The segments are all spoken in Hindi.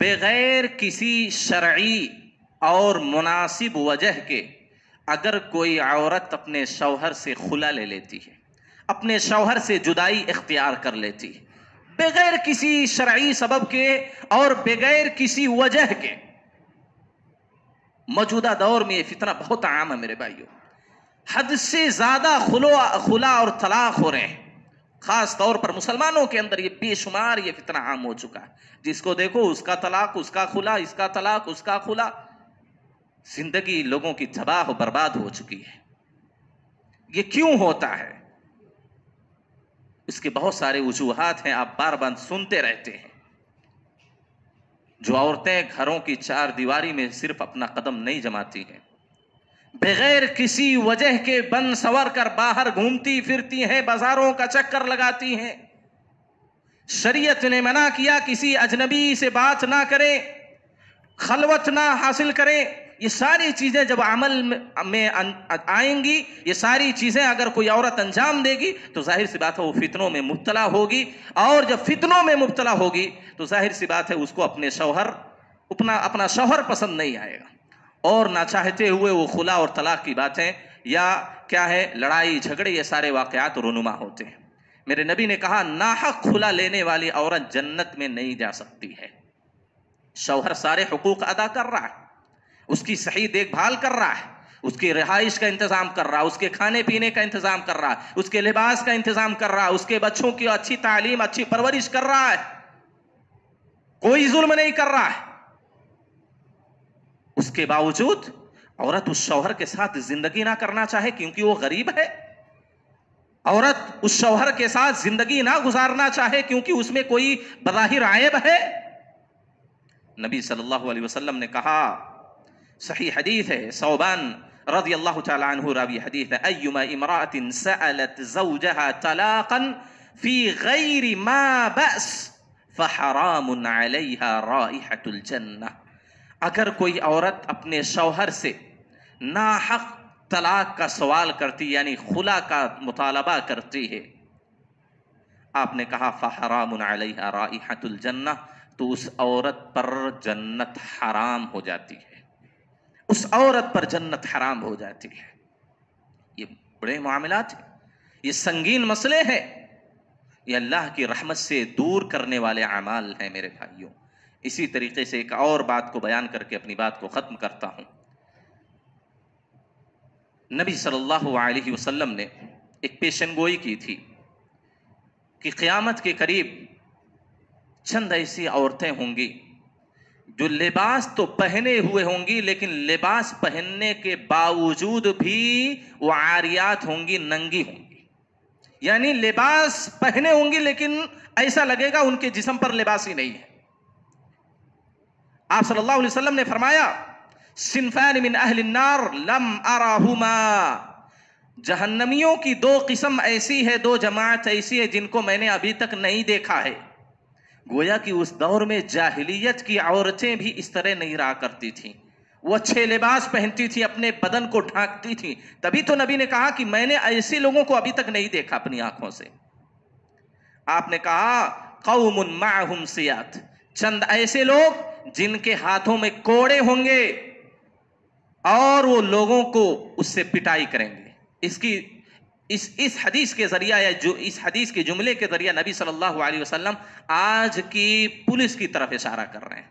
बगैर किसी शरई और मुनासिब वजह के अगर कोई औरत अपने शौहर से खुला ले लेती है, अपने शौहर से जुदाई इख्तियार कर लेती है बगैर किसी शरई सबब के और बगैर किसी वजह के। मौजूदा दौर में ये फितना बहुत आम है मेरे भाइयों, हद से ज्यादा खुला और तलाक हो रहे हैं। खास तौर पर मुसलमानों के अंदर ये बेशुमार ये फितना आम हो चुका है। जिसको देखो उसका तलाक, उसका खुला, इसका तलाक, उसका खुला। जिंदगी लोगों की तबाह बर्बाद हो चुकी है। ये क्यों होता है? इसके बहुत सारे वजूहात हैं, आप बार बार सुनते रहते हैं। जो औरतें घरों की चार दीवारी में सिर्फ अपना कदम नहीं जमाती हैं, बगैर किसी वजह के बन सवर कर बाहर घूमती फिरती हैं, बाजारों का चक्कर लगाती हैं। शरीयत ने मना किया किसी अजनबी से बात ना करें, खलवत ना हासिल करें। ये सारी चीजें जब अमल में आएंगी, ये सारी चीजें अगर कोई औरत अंजाम देगी तो जाहिर सी बात है वो फितनों में मुब्तला होगी। और जब फितनों में मुब्तला होगी तो जाहिर सी बात है उसको अपना शौहर पसंद नहीं आएगा और ना चाहते हुए वो खुला और तलाक की बातें या क्या है लड़ाई झगड़े ये सारे वाकयात रुनुमा होते हैं। मेरे नबी ने कहा नाहक खुला लेने वाली औरत जन्नत में नहीं जा सकती है। शौहर सारे हुकूक अदा कर रहा है, उसकी सही देखभाल कर रहा है, उसकी रिहाइश का इंतजाम कर रहा है, उसके खाने पीने का इंतजाम कर रहा है, उसके लिबास का इंतजाम कर रहा है, उसके बच्चों की अच्छी तालीम अच्छी परवरिश कर रहा है, कोई जुल्म नहीं कर रहा है। उसके बावजूद औरत उस शौहर के साथ जिंदगी ना करना चाहे क्योंकि वो गरीब है। औरत उस शौहर के साथ जिंदगी ना गुजारना चाहे क्योंकि उसमें कोई बज़ाहिर आयब है। नबी सल्लल्लाहु अलैहि वसल्लम ने कहा, सही हदीस है, सौबान रज़ी अल्लाह तआला अन्हु रावी हदीस है, अय्युमा इमराअतिन सअलत ज़ौजहा तलाक़न फी गैरि मा बअस फहरामुन अलैहा राइहतुल जन्नह। अगर कोई औरत अपने शौहर से नाहक तलाक का सवाल करती यानी खुला का मुतालबा करती है, आपने कहा फहरामुन अलैहा राइहतुल जन्नह, तो उस औरत पर जन्नत हराम हो जाती है, उस औरत पर जन्नत हराम हो जाती है। ये बड़े मामलात हैं, ये संगीन मसले हैं, ये अल्लाह की रहमत से दूर करने वाले अमाल हैं मेरे भाइयों। इसी तरीके से एक और बात को बयान करके अपनी बात को खत्म करता हूं। नबी सल्लल्लाहु अलैहि वसल्लम ने एक पेशनगोई की थी कि क़यामत के करीब चंद ऐसी औरतें होंगी जो लिबास तो पहने हुए होंगी लेकिन लिबास पहनने के बावजूद भी वो आरियात होंगी, नंगी होंगी। यानी लिबास पहने होंगी लेकिन ऐसा लगेगा उनके जिस्म पर लिबास ही नहीं है। आप सल्लल्लाहु अलैहि वसल्लम ने फरमाया, सिनफान मिन अहलिन नार लम अराहुमा, जहन्नमियों की दो किस्म ऐसी है, दो जमात ऐसी है जिनको मैंने अभी तक नहीं देखा है। गोया कि उस दौर में जाहिलियत की औरतें भी इस तरह नहीं रहा करती थीं। वो अच्छे लिबास पहनती थी, अपने बदन को ढांकती थी। तभी तो नबी ने कहा कि मैंने ऐसे लोगों को अभी तक नहीं देखा अपनी आंखों से। आपने कहा कौमुन माहुम सियात, चंद ऐसे लोग जिनके हाथों में कोड़े होंगे और वो लोगों को उससे पिटाई करेंगे। इस हदीस के जरिया या जो इस हदीस के जुमले के जरिया नबी सल्लल्लाहु अलैहि वसल्लम आज की पुलिस की तरफ इशारा कर रहे हैं।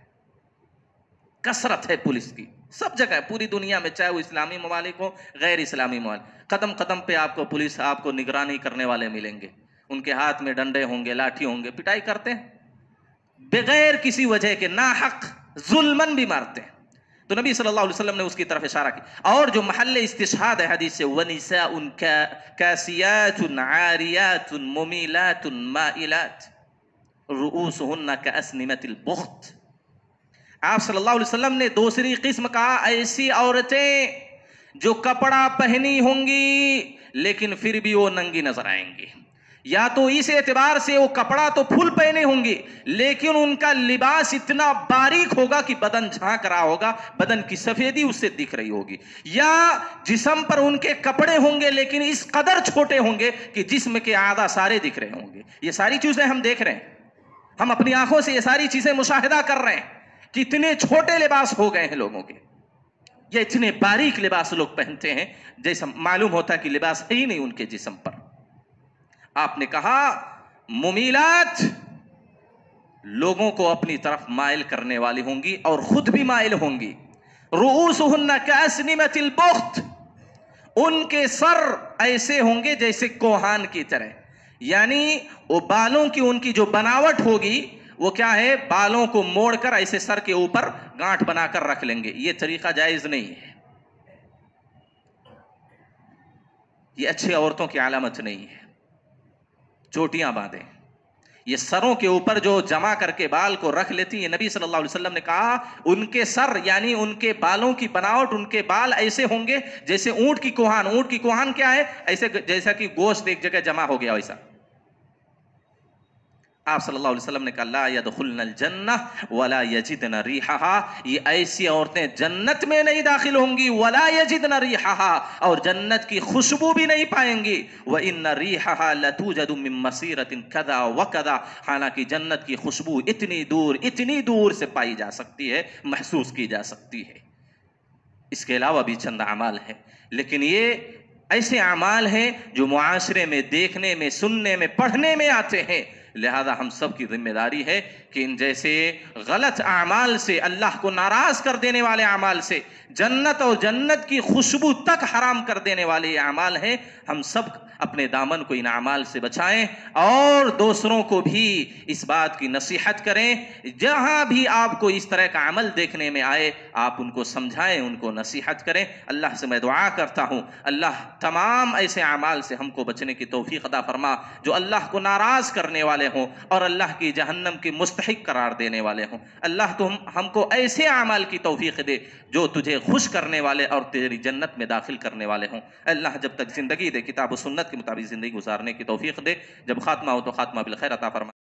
कसरत है पुलिस की सब जगह पूरी दुनिया में, चाहे वो इस्लामी ममालिक हो गैर इस्लामी ममालिक, कदम कदम पे आपको पुलिस, आपको निगरानी करने वाले मिलेंगे। उनके हाथ में डंडे होंगे, लाठी होंगे, पिटाई करते हैं बगैर किसी वजह के, नाहक जुल्मन भी मारते हैं। तो नबी सल्लल्लाहु अलैहि वसल्लम ने उसकी तरफ इशारा की। और जो महल इस्तिशहाद है हदीस से, वनिसाउन कासियातुन आरियातुन मुमीलातुन माइलात रुऊसुहुन्ना कास्निमतिल बुख्त। आप सल्लल्लाहु अलैहि वसल्लम ने दूसरी किस्म कहा, ऐसी औरतें जो कपड़ा पहनी होंगी लेकिन फिर भी वो नंगी नजर आएंगी। या तो इस एतबार से वो कपड़ा तो फुल पहने होंगे लेकिन उनका लिबास इतना बारीक होगा कि बदन झांक रहा होगा, बदन की सफेदी उससे दिख रही होगी। या जिस्म पर उनके कपड़े होंगे लेकिन इस कदर छोटे होंगे कि जिस्म के आधा सारे दिख रहे होंगे। ये सारी चीजें हम देख रहे हैं, हम अपनी आंखों से ये सारी चीजें मुशाहिदा कर रहे हैं। कितने छोटे लिबास हो गए हैं लोगों के, ये इतने बारीक लिबास लोग पहनते हैं जैसा मालूम होता है कि लिबास है ही नहीं उनके जिस्म पर। आपने कहा मुमीलात लोगों को अपनी तरफ माइल करने वाली होंगी और खुद भी माइल होंगी। रुऊसुहुन्ना कास्निमतिल बुख्त, उनके सर ऐसे होंगे जैसे कोहान की तरह, यानी वो बालों की उनकी जो बनावट होगी वो क्या है, बालों को मोड़कर ऐसे सर के ऊपर गांठ बनाकर रख लेंगे। ये तरीका जायज नहीं है, ये अच्छी औरतों की अलामत नहीं है। चोटियां बांधें, ये सरों के ऊपर जो जमा करके बाल को रख लेती है, नबी सल्लल्लाहु अलैहि वसल्लम ने कहा उनके सर यानी उनके बालों की बनावट, उनके बाल ऐसे होंगे जैसे ऊंट की कोहान। ऊंट की कोहान क्या है, ऐसे जैसा कि गोश्त एक जगह जमा हो गया वैसा। आप सल्लल्लाहु अलैहि वसल्लम ने कहा ला यदखुलनल जन्नह वला यजिदन रिहाहा, ये ऐसी औरतें जन्नत में नहीं दाखिल होंगी, वला यजिदन रिहाहा, और जन्नत की खुशबू भी नहीं पाएंगी। व इन्न रिहाहा लतूजदु मिन मसीरतिन कदा व कदा, हालांकि जन्नत की खुशबू इतनी दूर से पाई जा सकती है, महसूस की जा सकती है। इसके अलावा भी चंद अमाल है, लेकिन ये ऐसे अमाल हैं जो मुआशरे में देखने में, सुनने में, पढ़ने में आते हैं। लिहाजा हम सब की जिम्मेदारी है कि इन जैसे गलत अमाल से, अल्लाह को नाराज कर देने वाले अमाल से, जन्नत और जन्नत की खुशबू तक हराम कर देने वाले ये अमाल हैं, हम सब अपने दामन को इन अमाल से बचाएं और दूसरों को भी इस बात की नसीहत करें। जहां भी आपको इस तरह का अमल देखने में आए आप उनको समझाएं, उनको नसीहत करें। अल्लाह से मैं दुआ करता हूं अल्लाह तमाम ऐसे अमाल से हमको बचने की तौफीक अता फरमा जो अल्लाह को नाराज करने वाले हों और अल्लाह की जहन्नम की मुस्तहिक करार देने वाले हों। अल्लाह तो हमको ऐसे अमाल की तौफीक दे जो तुझे खुश करने वाले और तेरी जन्नत में दाखिल करने वाले हों। अल्लाह जब तक जिंदगी दे किताब सुन्नत के मुताबिक जिंदगी गुजारने की तौफीक दे। जब खात्मा हो तो खात्मा बिल खैर अता फरमा।